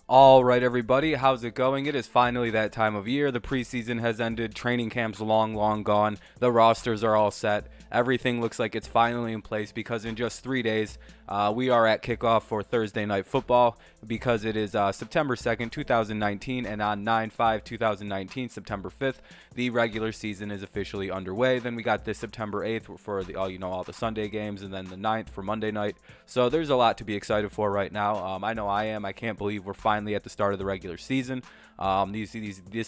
All right, everybody, how's it going? It is finally that time of year. The preseason has ended. Training camp's long gone. The rosters are all set. Everything looks like it's finally in place because in just 3 days, we are at kickoff for Thursday Night Football because it is September 2nd, 2019, and on 9/5/2019, September 5th, the regular season is officially underway. Then we got this September 8th for the all the Sunday games, and then the 9th for Monday night. So there's a lot to be excited for right now. I know I am. I can't believe we're finally at the start of the regular season. This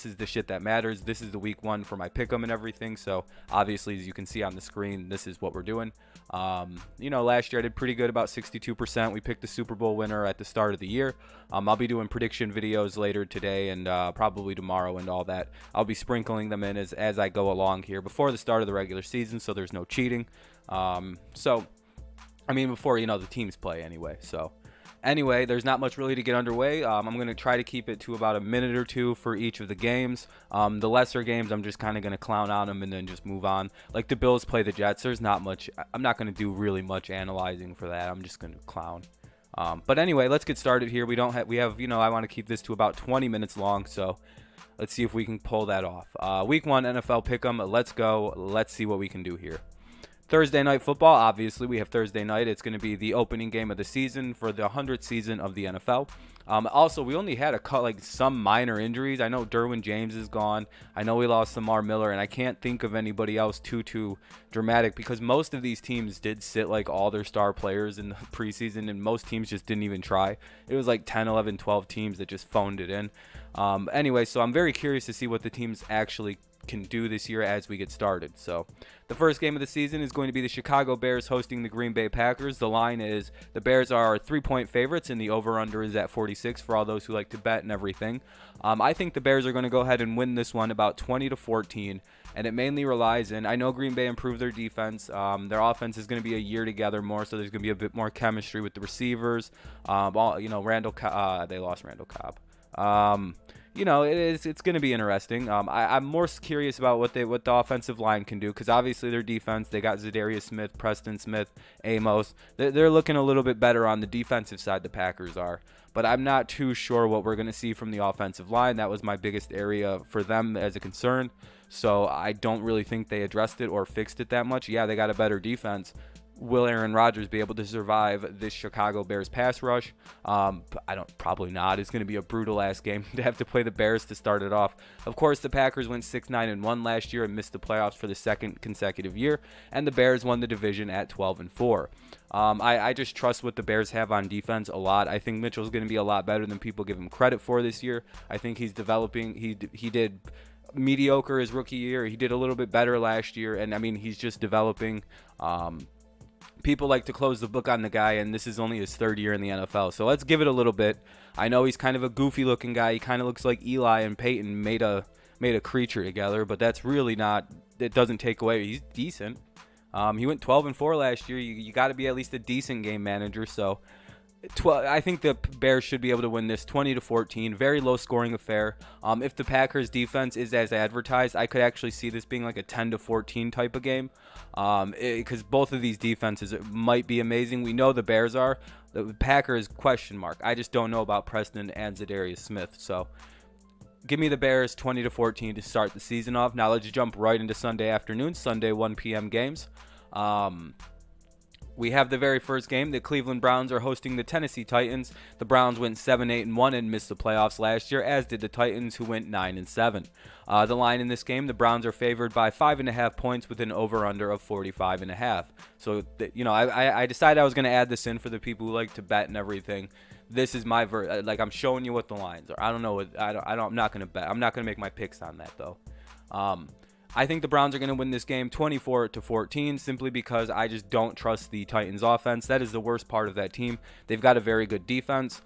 is the shit that matters. This is the week one for my pick'em and everything. So obviously, as you can see on the screen, this is what we're doing. Last year I did pretty good, about 62%. We picked the Super Bowl winner at the start of the year. I'll be doing prediction videos later today and probably tomorrow and all that. I'll be sprinkling them in as I go along here before the start of the regular season, so there's no cheating. Before the teams play anyway. So anyway, there's not much really to get underway. I'm going to try to keep it to about a minute or two for each of the games. The lesser games, I'm just kind of going to clown on them and then just move on. Like the Bills play the Jets. There's not much. I'm not going to do really much analyzing for that. I'm just going to clown. But anyway, let's get started here. We have I want to keep this to about 20 minutes long. So let's see if we can pull that off. Week 1 NFL Pick'em. Let's go. Let's see what we can do here. Thursday Night Football, obviously, we have Thursday night. It's going to be the opening game of the season for the 100th season of the NFL. Also, we only had some minor injuries. I know Derwin James is gone. I know we lost Lamar Miller, and I can't think of anybody else too dramatic because most of these teams did sit like all their star players in the preseason, and most teams just didn't even try. It was like 10, 11, 12 teams that just phoned it in. Anyway, so I'm very curious to see what the teams actually can do this year as we get started. So the first game of the season is going to be the Chicago Bears hosting the Green Bay Packers. The line is the Bears are 3-point favorites and the over-under is at 46 for all those who like to bet and everything. I think the Bears are going to go ahead and win this one about 20-14, and it mainly relies in, I know Green Bay improved their defense. Their offense is going to be a year together more, so there's going to be a bit more chemistry with the receivers. They lost Randall Cobb. It's going to be interesting. I'm more curious about what the offensive line can do because obviously their defense, they got Zadarius Smith, Preston Smith, Amos. They're looking a little bit better on the defensive side, the Packers are. But I'm not too sure what we're going to see from the offensive line. That was my biggest area for them as a concern. So I don't really think they addressed it or fixed it that much. Yeah, they got a better defense. Will Aaron Rodgers be able to survive this Chicago Bears pass rush? Probably not. It's going to be a brutal ass game to have to play the Bears to start it off. Of course, the Packers went 6-9-1 last year and missed the playoffs for the second consecutive year, and the Bears won the division at 12-4. I just trust what the Bears have on defense a lot. I think Mitchell's going to be a lot better than people give him credit for this year. I think he's developing. He did mediocre his rookie year. He did a little bit better last year, and he's just developing. People like to close the book on the guy, and this is only his third year in the NFL. So let's give it a little bit. I know he's kind of a goofy-looking guy. He kind of looks like Eli and Peyton made a creature together, but that's really not. It doesn't take away. He's decent. He went 12-4 last year. You got to be at least a decent game manager. So I think the Bears should be able to win this 20-14. Very low scoring affair. If the Packers defense is as advertised, I could actually see this being like a 10-14 type of game. Because both of these defenses might be amazing. We know the Bears are. The Packers, question mark. I just don't know about Preston and Zadarius Smith. So give me the Bears 20-14 to start the season off. Now let's jump right into Sunday afternoon. Sunday 1 p.m. games. We have the very first game. The Cleveland Browns are hosting the Tennessee Titans. The Browns went 7-8-1 and missed the playoffs last year, as did the Titans, who went 9-7. The line in this game, the Browns are favored by 5.5 points with an over/under of 45.5. So, I decided I was going to add this in for the people who like to bet and everything. This is my I'm showing you what the lines are. I don't know I'm not going to bet. I'm not going to make my picks on that though. I think the Browns are going to win this game 24-14 simply because I just don't trust the Titans offense. That is the worst part of that team. They've got a very good defense.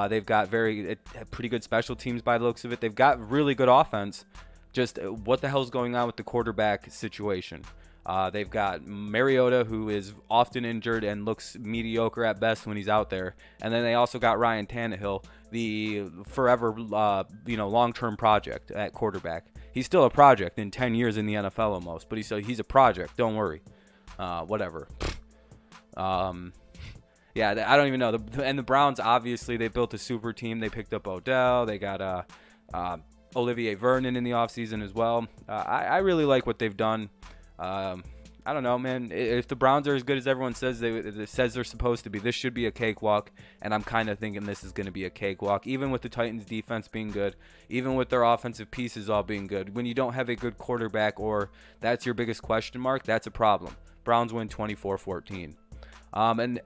They've got pretty good special teams by the looks of it. They've got really good offense. Just what the hell's going on with the quarterback situation? They've got Mariota, who is often injured and looks mediocre at best when he's out there. And then they also got Ryan Tannehill, the forever, long-term project at quarterback. He's still a project in 10 years in the NFL almost, but he's a project. Don't worry. Whatever. Yeah, I don't even know. And the Browns, obviously, they built a super team. They picked up Odell. They got Olivier Vernon in the offseason as well. I really like what they've done. I don't know, man. If the Browns are as good as everyone says they're supposed to be, this should be a cakewalk. And I'm kind of thinking this is going to be a cakewalk, even with the Titans' defense being good, even with their offensive pieces all being good. When you don't have a good quarterback, or that's your biggest question mark, that's a problem. Browns win 24-14. I'm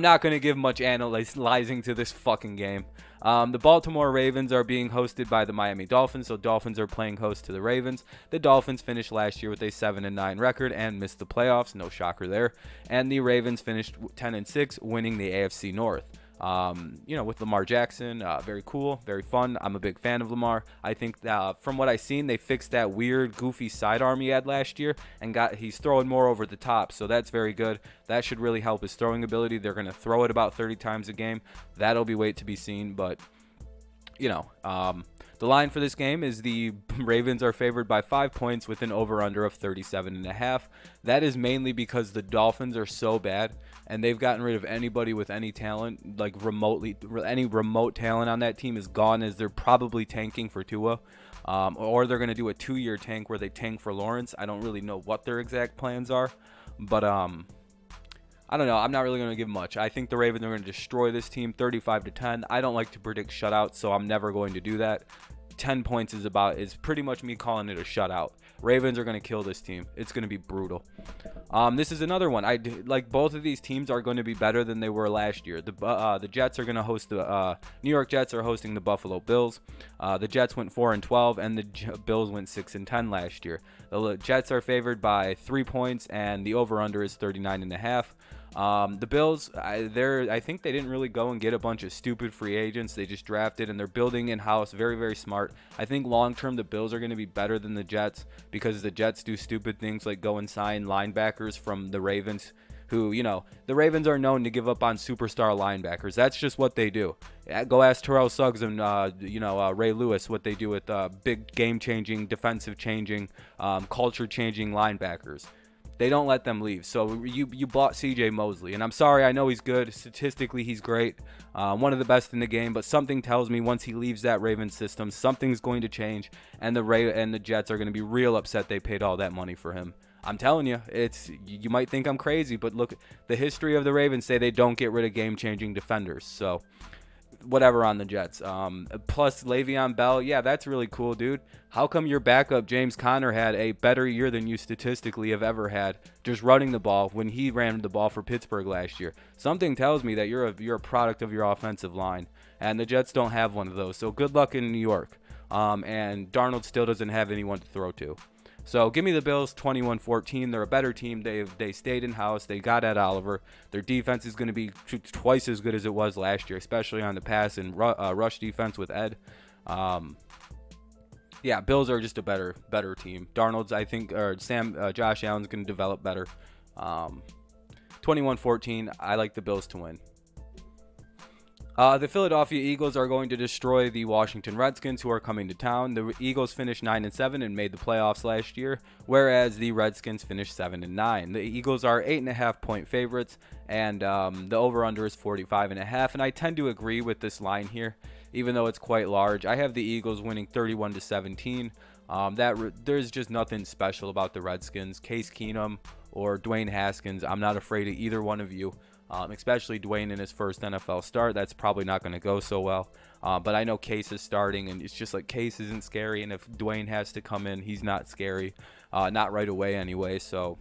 not going to give much analyzing to this fucking game. The Baltimore Ravens are being hosted by the Miami Dolphins, so Dolphins are playing host to the Ravens. The Dolphins finished last year with a 7-9 record and missed the playoffs. No shocker there. And the Ravens finished 10-6, winning the AFC North. With Lamar Jackson, very cool, very fun. I'm a big fan of Lamar. I think from what I've seen, they fixed that weird, goofy sidearm he had last year, and he's throwing more over the top, so that's very good. That should really help his throwing ability. They're going to throw it about 30 times a game. That'll be wait to be seen, but the line for this game is the Ravens are favored by 5 points with an over-under of 37.5. That is mainly because the Dolphins are so bad, and they've gotten rid of anybody with any talent, like any remote talent on that team is gone, as they're probably tanking for Tua, or they're going to do a 2-year tank where they tank for Lawrence. I don't really know what their exact plans are, but I don't know. I'm not really going to give much. I think the Ravens are going to destroy this team 35-10. I don't like to predict shutouts, so I'm never going to do that. 10 points is pretty much me calling it a shutout. Ravens are going to kill this team. It's going to be brutal. This is another one. Like both of these teams are going to be better than they were last year. The Jets are going to host the New York Jets are hosting the Buffalo Bills. The Jets went 4-12 and the Bills went 6-10 last year. The Jets are favored by 3 points and the over/under is 39.5. The Bills, I think they didn't really go and get a bunch of stupid free agents. They just drafted, and they're building in-house. Very, very smart. I think long-term the Bills are going to be better than the Jets because the Jets do stupid things like go and sign linebackers from the Ravens who, the Ravens are known to give up on superstar linebackers. That's just what they do. Go ask Terrell Suggs and, Ray Lewis what they do with big game-changing, defensive-changing, culture-changing linebackers. They don't let them leave. So you bought C.J. Mosley, and I'm sorry. I know he's good. Statistically, he's great. One of the best in the game. But something tells me once he leaves that Ravens system, something's going to change, and the Jets are going to be real upset they paid all that money for him. I'm telling you, you might think I'm crazy, but look, the history of the Ravens say they don't get rid of game-changing defenders. So whatever on the Jets. Plus Le'Veon Bell, yeah, that's really cool, dude. How come your backup James Conner had a better year than you statistically have ever had just running the ball when he ran the ball for Pittsburgh last year? Something tells me that you're a product of your offensive line, and the Jets don't have one of those. So good luck in New York. And Darnold still doesn't have anyone to throw to. So give me the Bills 21-14. They're a better team. They stayed in-house. They got Ed Oliver. Their defense is going to be twice as good as it was last year, especially on the pass and rush defense with Ed. Yeah, Bills are just a better team. Darnold's, I think, or Josh Allen's going to develop better. 21-14. I like the Bills to win. The Philadelphia Eagles are going to destroy the Washington Redskins, who are coming to town. The Eagles finished 9-7 and made the playoffs last year, whereas the Redskins finished 7-9. The Eagles are 8.5-point favorites, and the over/under is 45.5. And I tend to agree with this line here, even though it's quite large. I have the Eagles winning 31-17. There's just nothing special about the Redskins. Case Keenum or Dwayne Haskins, I'm not afraid of either one of you. Especially Dwayne in his first NFL start. That's probably not going to go so well. But I know Case is starting, and it's just like Case isn't scary, and if Dwayne has to come in, he's not scary. Not right away anyway. So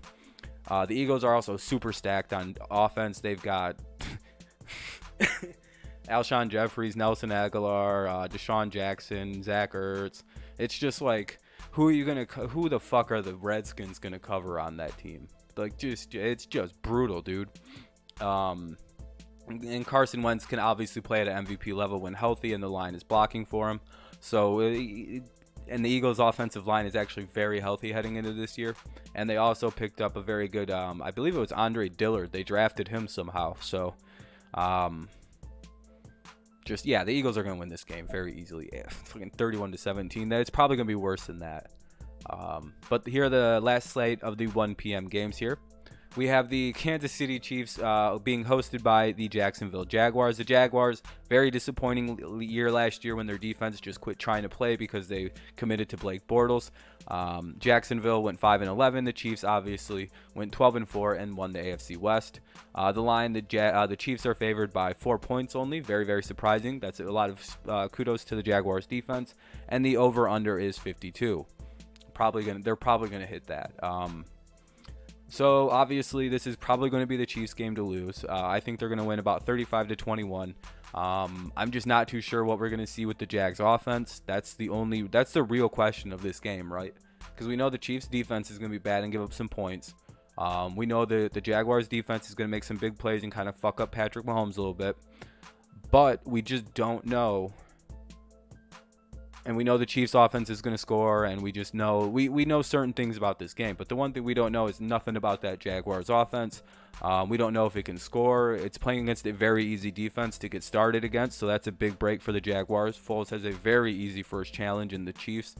the Eagles are also super stacked on offense. They've got Alshon Jeffries, Nelson Aguilar, Deshaun Jackson, Zach Ertz. It's just like, who the fuck are the Redskins going to cover on that team? Like, it's just brutal, dude. And Carson Wentz can obviously play at an MVP level when healthy, and the line is blocking for him. So, and the Eagles' offensive line is actually very healthy heading into this year. And they also picked up a very good, I believe it was Andre Dillard. They drafted him somehow. So, the Eagles are going to win this game very easily. Fucking 31-17. It's probably going to be worse than that. But here are the last slate of the 1 p.m. games here. We have the Kansas City Chiefs being hosted by the Jacksonville Jaguars. The Jaguars, very disappointing year last year when their defense just quit trying to play because they committed to Blake Bortles. Jacksonville went 5-11. The Chiefs obviously went 12-4 and won the AFC West. The line, the Chiefs are favored by 4 points only. Very, very surprising. That's a lot of kudos to the Jaguars defense. And the over/under is 52. They're probably gonna hit that. So obviously this is probably going to be the Chiefs game to lose. I think they're going to win about 35-21. I'm just not too sure what we're going to see with the Jags offense. That's the real question of this game, right? Because we know the Chiefs defense is going to be bad and give up some points. We know the Jaguars defense is going to make some big plays and kind of fuck up Patrick Mahomes a little bit. But we just don't know. And we know the Chiefs offense is going to score, and we just know we know certain things about this game. But the one thing we don't know is nothing about that Jaguars offense. We don't know if it can score. It's playing against a very easy defense to get started against, so that's a big break for the Jaguars. Foles has a very easy first challenge in the Chiefs.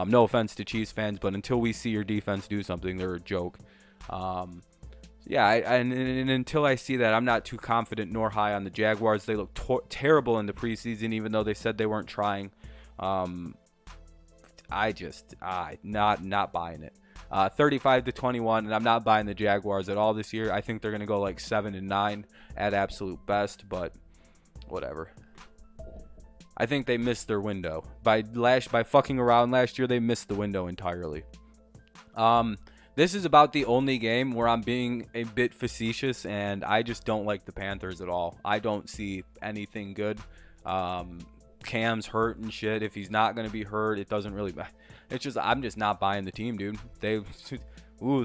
No offense to Chiefs fans, but until we see your defense do something, they're a joke. And until I see that, I'm not too confident nor high on the Jaguars. They look terrible in the preseason, even though they said they weren't trying. Not buying it. 35-21, and I'm not buying the Jaguars at all this year. I think they're gonna go like 7-9 at absolute best, but whatever. I think they missed their window by fucking around last year. They missed the window entirely. This is about the only game where I'm being a bit facetious, and I just don't like the Panthers at all. I don't see anything good. Cam's hurt and shit. If he's not going to be hurt, it doesn't really matter. It's just I'm just not buying the team, dude. They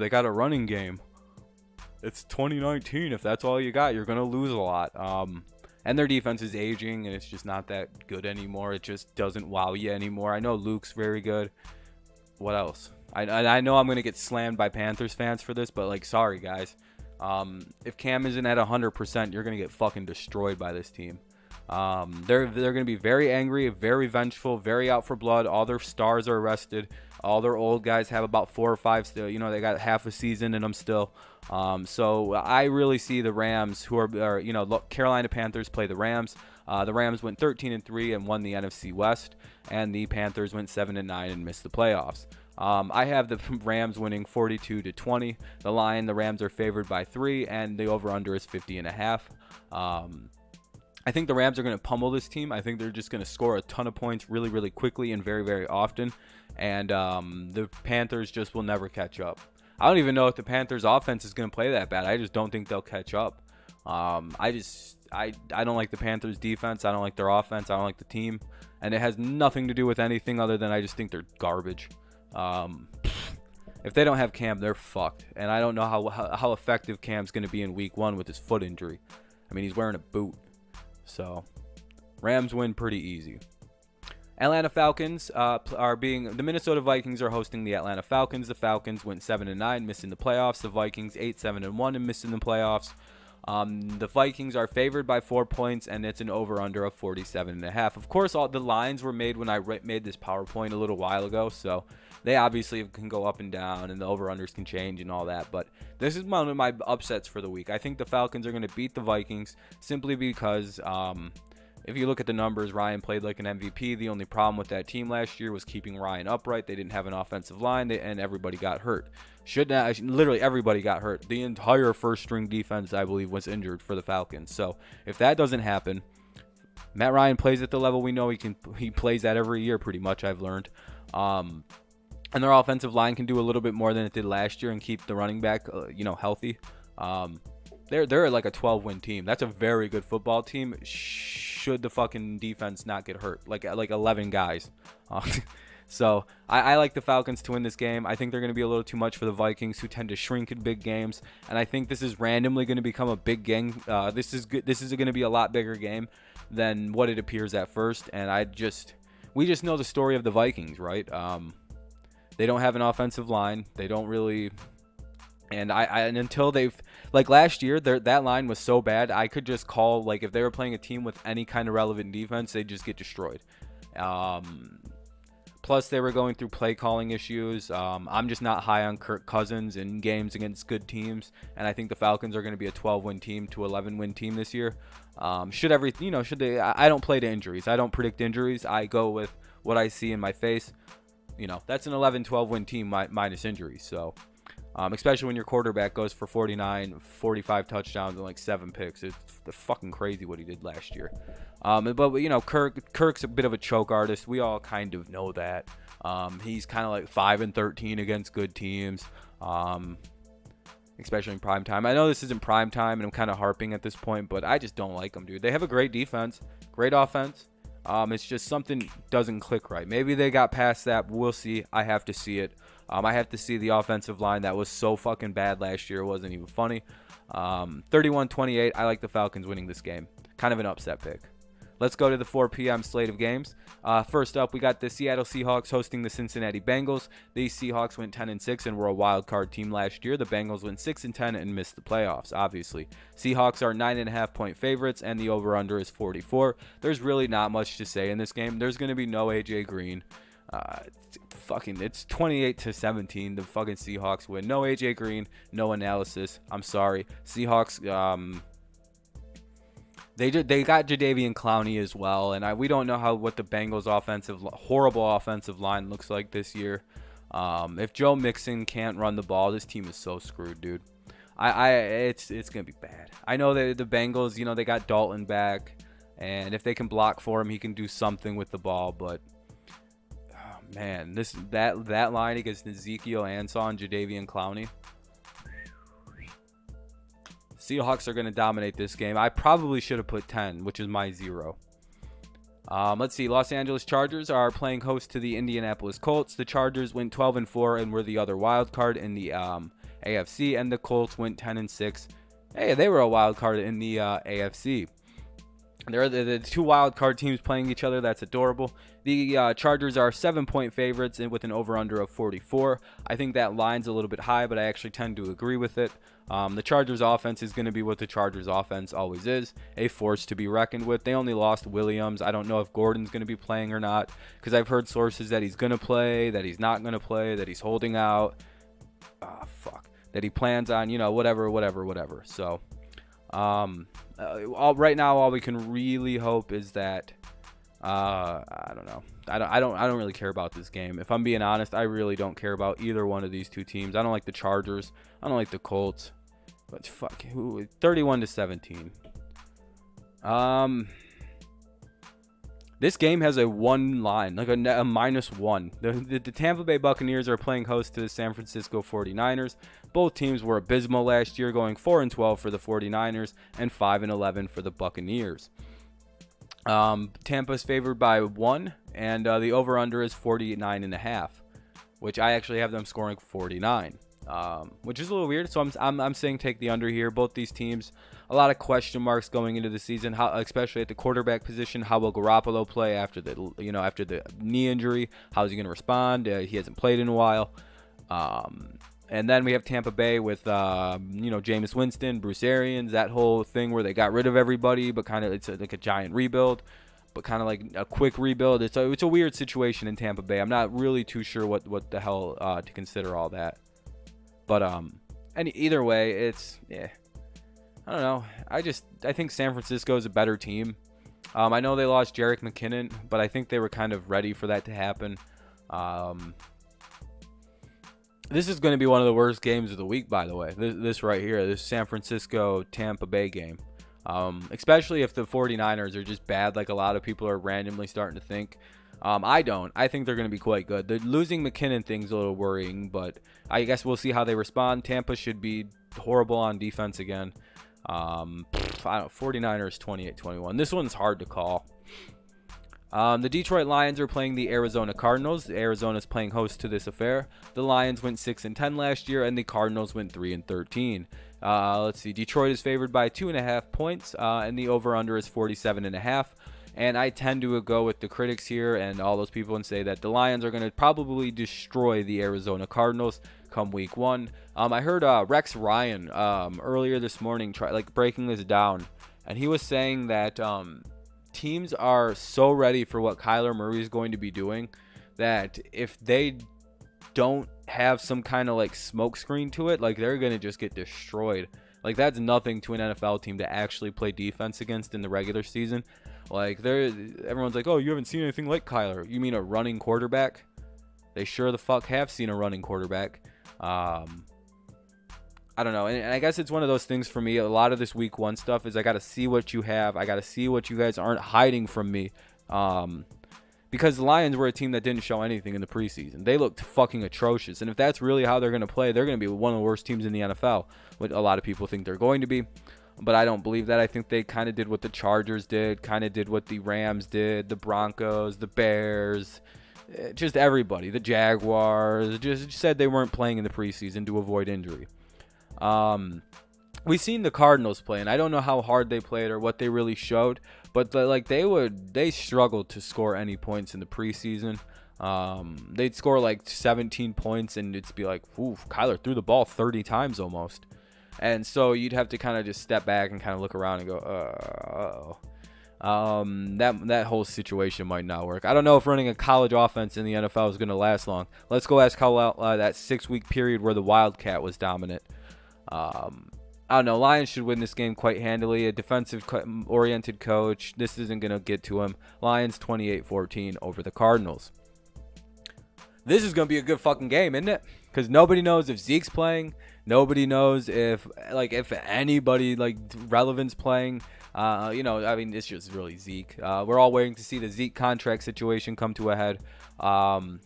got a running game. It's 2019. If that's all you got, you're going to lose a lot. And their defense is aging, and it's just not that good anymore. It just doesn't wow you anymore. I know Luke's very good. What else? I know I'm going to get slammed by Panthers fans for this, but like, sorry guys. If Cam isn't at 100%, you're going to get fucking destroyed by this team. They're going to be very angry, very vengeful, very out for blood. All their stars are arrested. All their old guys have about 4 or 5 still. You know, they got half a season in them still. So I really see the Rams, Carolina Panthers play the Rams. The Rams went 13-3 and won the NFC West, and the Panthers went 7-9 and missed the playoffs. I have the Rams winning 42-20. The line, the Rams are favored by 3, and the over/under is 50.5. I think the Rams are going to pummel this team. I think they're just going to score a ton of points really, really quickly and very, very often. And the Panthers just will never catch up. I don't even know if the Panthers offense is going to play that bad. I just don't think they'll catch up. I don't like the Panthers defense. I don't like their offense. I don't like the team. And it has nothing to do with anything other than I just think they're garbage. If they don't have Cam, they're fucked. And I don't know how effective Cam's going to be in week 1 with his foot injury. I mean, he's wearing a boot. So, Rams win pretty easy. Atlanta Falcons the Minnesota Vikings are hosting the Atlanta Falcons. The Falcons went 7-9, missing the playoffs. The Vikings 8-7-1 and missing the playoffs. The Vikings are favored by 4 points, and it's an over/under of 47.5. Of course, all the lines were made when I made this PowerPoint a little while ago, so they obviously can go up and down, and the over/unders can change and all that. But this is one of my upsets for the week. I think the Falcons are going to beat the Vikings simply because if you look at the numbers, Ryan played like an MVP. The only problem with that team last year was keeping Ryan upright. They didn't have an offensive line, and everybody got hurt. Literally everybody got hurt. The entire first-string defense, I believe, was injured for the Falcons. So if that doesn't happen, Matt Ryan plays at the level we know he plays at every year pretty much, I've learned. And their offensive line can do a little bit more than it did last year and keep the running back, healthy. They're like a 12-win team. That's a very good football team. Should the fucking defense not get hurt, like 11 guys. So I like the Falcons to win this game. I think they're going to be a little too much for the Vikings, who tend to shrink in big games. And I think this is randomly going to become a big game. This is going to be a lot bigger game than what it appears at first. And we just know the story of the Vikings, right? They don't have an offensive line. They don't really. And until they've, like last year, that line was so bad, I could just call, like, if they were playing a team with any kind of relevant defense, they'd just get destroyed. Plus, they were going through play calling issues. I'm just not high on Kirk Cousins in games against good teams, and I think the Falcons are going to be a 12-win team to 11-win team this year. Should they? I don't play to injuries. I don't predict injuries. I go with what I see in my face. That's an 11, 12-win team minus injuries. So, especially when your quarterback goes for 49, 45 touchdowns and like 7 picks. It's fucking crazy what he did last year. But Kirk's a bit of a choke artist. We all kind of know that. He's kind of like 5-13 against good teams, especially in prime time. I know this isn't prime time, and I'm kind of harping at this point, but I just don't like them, dude. They have a great defense, great offense. It's just something doesn't click right. Maybe they got past that. We'll see. I have to see it. I have to see the offensive line that was so fucking bad last year. It wasn't even funny. 31-28. I like the Falcons winning this game. Kind of an upset pick. Let's go to the 4 p.m. slate of games. First up, we got the Seattle Seahawks hosting the Cincinnati Bengals. These Seahawks went 10-6 and were a wild card team last year. The Bengals went 6-10 and missed the playoffs, obviously. Seahawks are 9.5-point favorites, and the over-under is 44. There's really not much to say in this game. There's going to be no A.J. Green. It's 28-17. The fucking Seahawks win. No A.J. Green, no analysis. I'm sorry. Seahawks, They got Jadeveon Clowney as well, and we don't know what the Bengals' horrible offensive line looks like this year. If Joe Mixon can't run the ball, this team is so screwed, dude. It's gonna be bad. I know that the Bengals, they got Dalton back, and if they can block for him, he can do something with the ball. But man, that line against Ezekiel Ansah and Jadeveon Clowney. Seahawks are going to dominate this game. I probably should have put 10, which is my 0. Let's see. Los Angeles Chargers are playing host to the Indianapolis Colts. The Chargers went 12-4 and were the other wild card in the AFC, and the Colts went 10-6. Hey, they were a wild card in the AFC. They're the 2 wild card teams playing each other. That's adorable. The Chargers are 7-point favorites and with an over-under of 44. I think that line's a little bit high, but I actually tend to agree with it. The Chargers offense is going to be what the Chargers offense always is, a force to be reckoned with. They only lost Williams. I don't know if Gordon's going to be playing or not, because I've heard sources that he's going to play, that he's not going to play, that he's holding out. That he plans on, whatever. So, right now, all we can really hope is that, I don't know. I don't really care about this game. If I'm being honest, I really don't care about either one of these 2 teams. I don't like the Chargers. I don't like the Colts. But 31-17. This game has a 1 line, like a -1. The Tampa Bay Buccaneers are playing host to the San Francisco 49ers. Both teams were abysmal last year, going 4-12 for the 49ers and 5-11 for the Buccaneers. Tampa's favored by 1, and the over-under is 49.5, which I actually have them scoring 49, which is a little weird. So I'm saying take the under here. Both these teams, a lot of question marks going into the season, especially at the quarterback position. How will Garoppolo play after the knee injury? How's he going to respond? He hasn't played in a while. And then we have Tampa Bay with, Jameis Winston, Bruce Arians, that whole thing where they got rid of everybody, but kind of it's like a giant rebuild, but kind of like a quick rebuild. It's a weird situation in Tampa Bay. I'm not really too sure what the hell to consider all that. But either way, I don't know. I think San Francisco is a better team. I know they lost Jerick McKinnon, but I think they were kind of ready for that to happen. This is going to be one of the worst games of the week, by the way. This right here, this San Francisco-Tampa Bay game. Especially if the 49ers are just bad, like a lot of people are randomly starting to think. I don't. I think they're going to be quite good. The losing McKinnon thing's a little worrying, but I guess we'll see how they respond. Tampa should be horrible on defense again. 49ers 28-21. This one's hard to call. The Detroit Lions are playing the Arizona Cardinals. Arizona's playing host to this affair. The Lions went 6-10 last year, and the Cardinals went 3-13. Let's see. Detroit is favored by 2.5 points, and the over/under is 47.5. And I tend to go with the critics here and all those people and say that the Lions are going to probably destroy the Arizona Cardinals come week 1. I heard Rex Ryan earlier this morning breaking this down, and he was saying that teams are so ready for what Kyler Murray is going to be doing that if they don't have some kind of like smoke screen to it, like they're gonna just get destroyed. Like that's nothing to an NFL team to actually play defense against in the regular season. Like everyone's like, oh, you haven't seen anything like Kyler. You mean a running quarterback? They sure the fuck have seen a running quarterback. I don't know, and I guess it's one of those things for me. A lot of this week 1 stuff is I got to see what you have. I got to see what you guys aren't hiding from me. Because the Lions were a team that didn't show anything in the preseason. They looked fucking atrocious. And if that's really how they're going to play, they're going to be one of the worst teams in the NFL, what a lot of people think they're going to be. But I don't believe that. I think they kind of did what the Chargers did, kind of did what the Rams did, the Broncos, the Bears, just everybody, the Jaguars, just said they weren't playing in the preseason to avoid injury. We've seen the Cardinals play, and I don't know how hard they played or what they really showed, but they struggled to score any points in the preseason. They'd score like 17 points, and it'd be like, ooh, Kyler threw the ball 30 times almost. And so you'd have to kind of just step back and kind of look around and go, that whole situation might not work. I don't know if running a college offense in the NFL is going to last long. Let's go ask how that 6-week period where the Wildcat was dominant. I don't know. Lions should win this game quite handily. A defensive-oriented coach. This isn't going to get to him. Lions 28-14 over the Cardinals. This is going to be a good fucking game, isn't it? Because nobody knows if Zeke's playing. Nobody knows if anybody relevant's playing. It's just really Zeke. We're all waiting to see the Zeke contract situation come to a head. I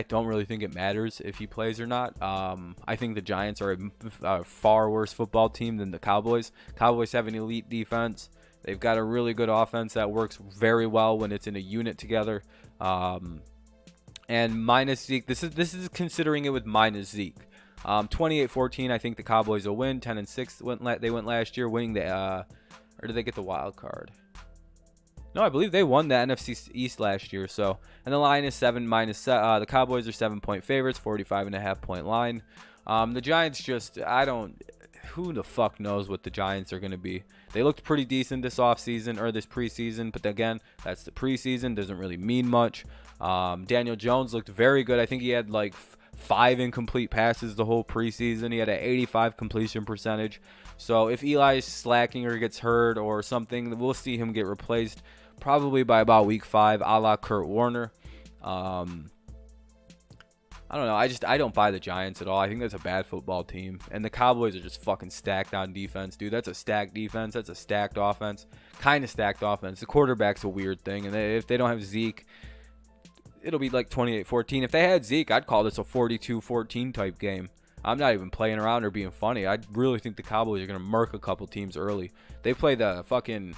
don't really think it matters if he plays or not. I think the Giants are a far worse football team than the Cowboys. Cowboys have an elite defense. They've got a really good offense that works very well when it's in a unit together. And minus Zeke, this is considering it with minus Zeke. 28-14, I think the Cowboys will win. 10-6 they went last year, winning or did they get the wild card? No, I believe they won the NFC East last year. So, and the line is 7 minus. The Cowboys are 7-point favorites, 45.5 point line. The Giants who the fuck knows what the Giants are going to be. They looked pretty decent this offseason or this preseason, but again, that's the preseason. Doesn't really mean much. Daniel Jones looked very good. I think he had 5 incomplete passes the whole preseason. He had an 85 completion percentage. So if Eli's slacking or gets hurt or something, we'll see him get replaced probably by about week 5, a la Kurt Warner. I don't know. I don't buy the Giants at all. I think that's a bad football team. And the Cowboys are just fucking stacked on defense, dude. That's a stacked defense. That's a stacked offense. Kind of stacked offense. The quarterback's a weird thing. And if they don't have Zeke, it'll be like 28-14. If they had Zeke, I'd call this a 42-14 type game. I'm not even playing around or being funny. I really think the Cowboys are going to murk a couple teams early. They play the fucking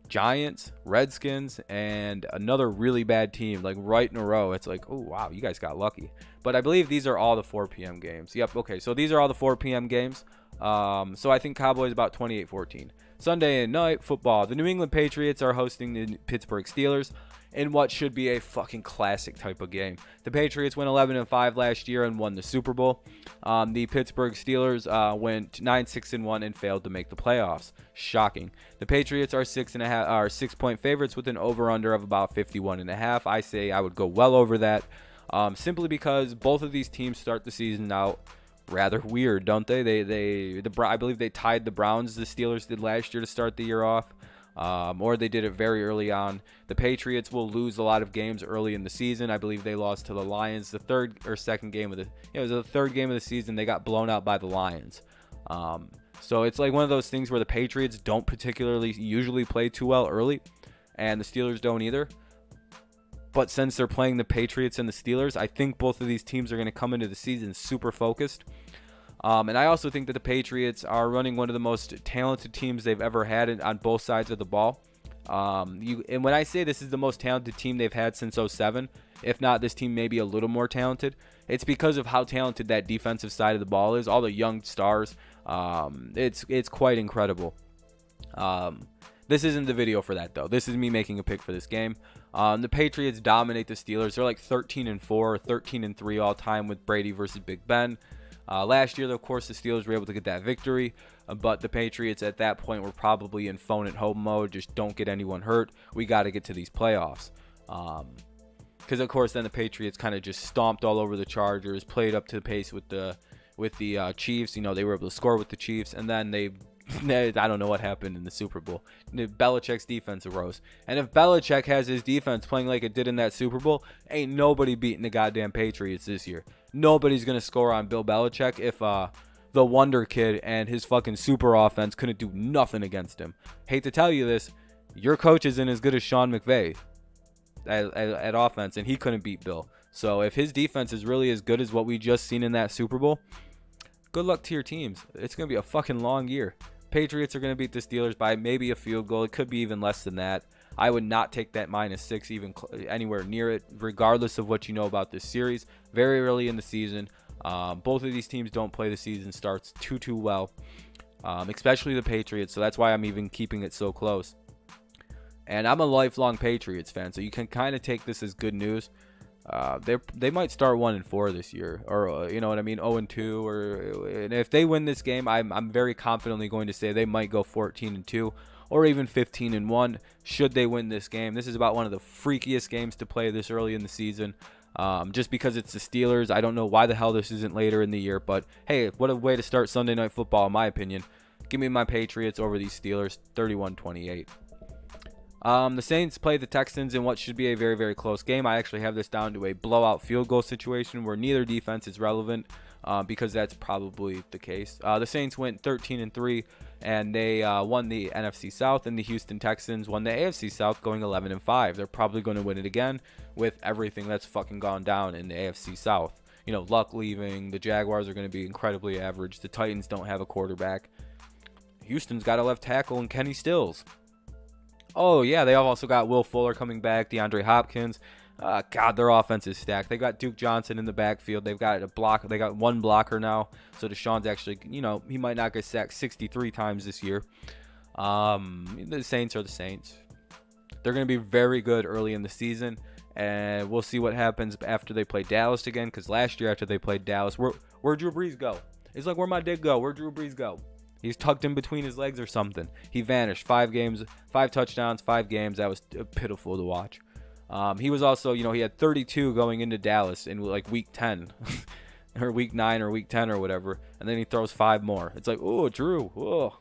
Giants, Redskins, and another really bad team, right in a row. It's like, oh, wow, you guys got lucky. But I believe these are all the 4 p.m. games. Yep, okay, so these are all the 4 p.m. games. So I think Cowboys about 28-14. Sunday night football. The New England Patriots are hosting the Pittsburgh Steelers in what should be a fucking classic type of game. The Patriots went 11-5 last year and won the Super Bowl. The Pittsburgh Steelers went 9-6-1 and failed to make the playoffs. Shocking. The Patriots are 6-point favorites with an over/under of about 51.5. I say I would go well over that, simply because both of these teams start the season out rather weird, don't they? I believe they tied the Browns. The Steelers did last year to start the year off. Or they did it very early on. The Patriots will lose a lot of games early in the season. I believe they lost to the Lions the third game of the season. They got blown out by the Lions. So it's like one of those things where the Patriots don't particularly usually play too well early, and the Steelers don't either. But since they're playing the Patriots and the Steelers, I think both of these teams are going to come into the season super focused. And I also think that the Patriots are running one of the most talented teams they've ever had on both sides of the ball. And when I say this is the most talented team they've had since 2007, if not this team may be a little more talented, it's because of how talented that defensive side of the ball is. All the young stars. It's quite incredible. This isn't the video for that, though. This is me making a pick for this game. The Patriots dominate the Steelers. They're like 13-4, 13-3 all time with Brady versus Big Ben. Last year, of course, the Steelers were able to get that victory, but the Patriots at that point were probably in phone at home mode. Just don't get anyone hurt. We got to get to these playoffs. Because of course then the Patriots kind of just stomped all over the Chargers, played up to the pace with the Chiefs. You know, they were able to score with the Chiefs, and then they I don't know what happened in the Super Bowl. Belichick's defense arose, and if Belichick has his defense playing like it did in that Super Bowl, ain't nobody beating the goddamn Patriots this year. Nobody's gonna score on Bill Belichick if the Wonder Kid and his fucking super offense couldn't do nothing against him. Hate to tell you this, your coach isn't as good as Sean McVay at offense, and he couldn't beat Bill. So if his defense is really as good as what we just seen in that Super Bowl, good luck to your teams. It's going to be a fucking long year. Patriots are going to beat the Steelers by maybe a field goal. It could be even less than that. I would not take that -6 even anywhere near it, regardless of what you know about this series. Very early in the season. Both of these teams don't play the season starts too well, especially the Patriots. So that's why I'm even keeping it so close. And I'm a lifelong Patriots fan, so you can kind of take this as good news. They might start 1-4 this year, or you know what I mean, 0-2, and if they win this game, I'm very confidently going to say they might go 14-2, or even 15-1. Should they win this game, this is about one of the freakiest games to play this early in the season. Just because it's the Steelers, I don't know why the hell this isn't later in the year, but hey, what a way to start Sunday Night Football, in my opinion. Give me my Patriots over these Steelers, 31-28. The Saints play the Texans in what should be a very, very close game. I actually have this down to a blowout field goal situation where neither defense is relevant, because that's probably the case. The Saints went 13-3, and they won the NFC South, and the Houston Texans won the AFC South, going 11-5. They're probably going to win it again with everything that's fucking gone down in the AFC South. You know, Luck leaving. The Jaguars are going to be incredibly average. The Titans don't have a quarterback. Houston's got a left tackle in Kenny Stills. Oh, yeah, they also got Will Fuller coming back, DeAndre Hopkins. God, their offense is stacked. They got Duke Johnson in the backfield. They've got a block. They got one blocker now. So Deshaun's actually, you know, he might not get sacked 63 times this year. The Saints are the Saints. They're going to be very good early in the season, and we'll see what happens after they play Dallas again, because last year after they played Dallas, where'd Drew Brees go? It's like, where'd my dick go? Where'd Drew Brees go? He's tucked in between his legs or something. He vanished. 5 games, 5 touchdowns, 5 games. That was pitiful to watch. He was also, you know, he had 32 going into Dallas in like week 10 or week 9 or week 10 or whatever. And then he throws 5 more. It's like, oh, Drew. Oh.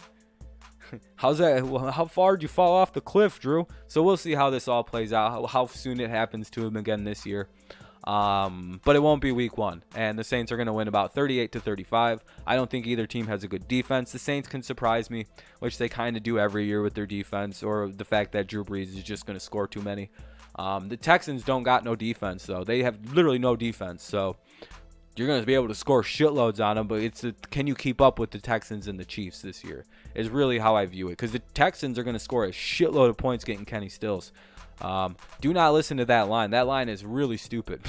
How's that? Well, how far did you fall off the cliff, Drew? So we'll see how this all plays out, how soon it happens to him again this year. But it won't be week 1, and the Saints are going to win about 38-35. I don't think either team has a good defense. The Saints can surprise me, which they kind of do every year with their defense, or the fact that Drew Brees is just going to score too many. The Texans don't got no defense, though. They have literally no defense, so you're going to be able to score shitloads on them, but can you keep up with the Texans and the Chiefs this year is really how I view it, because the Texans are going to score a shitload of points getting Kenny Stills. Do not listen to that line. That line is really stupid.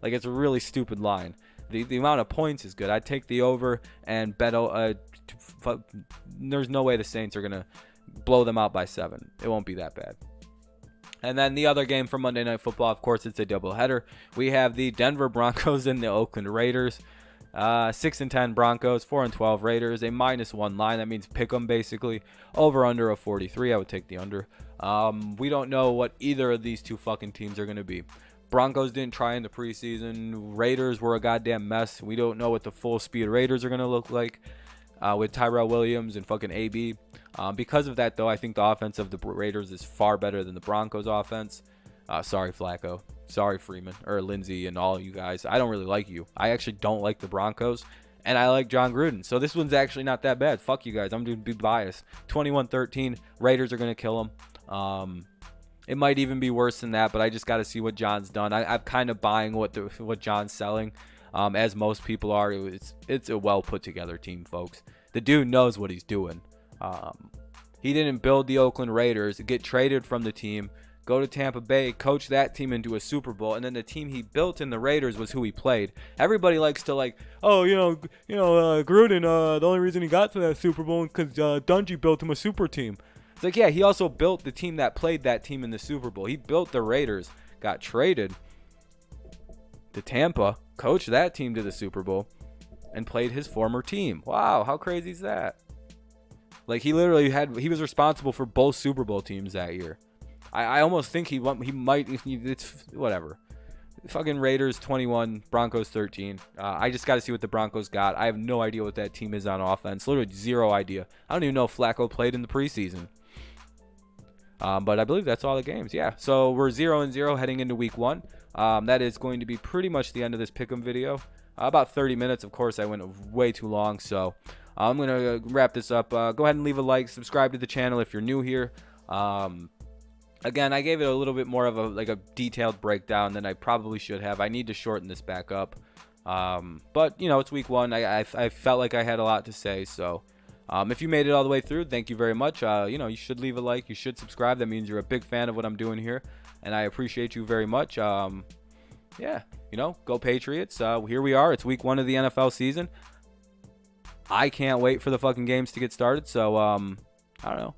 Like, it's a really stupid line. The amount of points is good. I'd take the over and bet. There's no way the Saints are going to blow them out by 7. It won't be that bad. And then the other game for Monday Night Football, of course, it's a doubleheader. We have the Denver Broncos and the Oakland Raiders. 6-10 Broncos, 4-12 Raiders, a -1 line. That means pick 'em basically. Over under of 43. I would take the under. We don't know what either of these two fucking teams are going to be. Broncos didn't try in the preseason. Raiders were a goddamn mess. We don't know what the full speed Raiders are going to look like with Tyrell Williams and fucking AB. Because of that, though, I think the offense of the Raiders is far better than the Broncos offense. Sorry, Flacco. Sorry, Freeman or Lindsey and all you guys. I don't really like you. I actually don't like the Broncos, and I like John Gruden. So this one's actually not that bad. Fuck you guys. I'm going to be biased. 21-13. Raiders are going to kill them. It might even be worse than that, but I just got to see what John's done. I'm kind of buying what John's selling, as most people are. It's a well put together team, folks. The dude knows what he's doing. He didn't build the Oakland Raiders, get traded from the team, go to Tampa Bay, coach that team into a Super Bowl, and then the team he built in the Raiders was who he played. Everybody likes to Gruden, the only reason he got to that Super Bowl is because Dungy built him a super team. It's like, yeah, he also built the team that played that team in the Super Bowl. He built the Raiders, got traded to Tampa, coached that team to the Super Bowl, and played his former team. Wow, how crazy is that? Like, he was responsible for both Super Bowl teams that year. I almost think he might. It's whatever. Fucking Raiders 21, Broncos 13. I just got to see what the Broncos got. I have no idea what that team is on offense. Literally zero idea. I don't even know if Flacco played in the preseason. But I believe that's all the games. Yeah. So we're 0-0 heading into week 1. That is going to be pretty much the end of this pick'em video. About 30 minutes. Of course, I went way too long. So I'm going to wrap this up. Go ahead and leave a like. Subscribe to the channel if you're new here. Again, I gave it a little bit more of a detailed breakdown than I probably should have. I need to shorten this back up. But, it's week 1. I felt like I had a lot to say. So if you made it all the way through, thank you very much. You should leave a like. You should subscribe. That means you're a big fan of what I'm doing here. And I appreciate you very much. Yeah, go Patriots. Here we are. It's week 1 of the NFL season. I can't wait for the fucking games to get started. So, I don't know.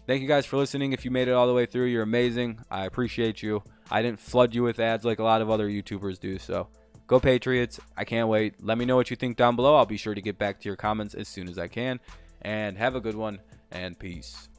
Thank you guys for listening. If you made it all the way through, you're amazing. I appreciate you. I didn't flood you with ads like a lot of other YouTubers do. So go Patriots. I can't wait. Let me know what you think down below. I'll be sure to get back to your comments as soon as I can. And have a good one. And peace.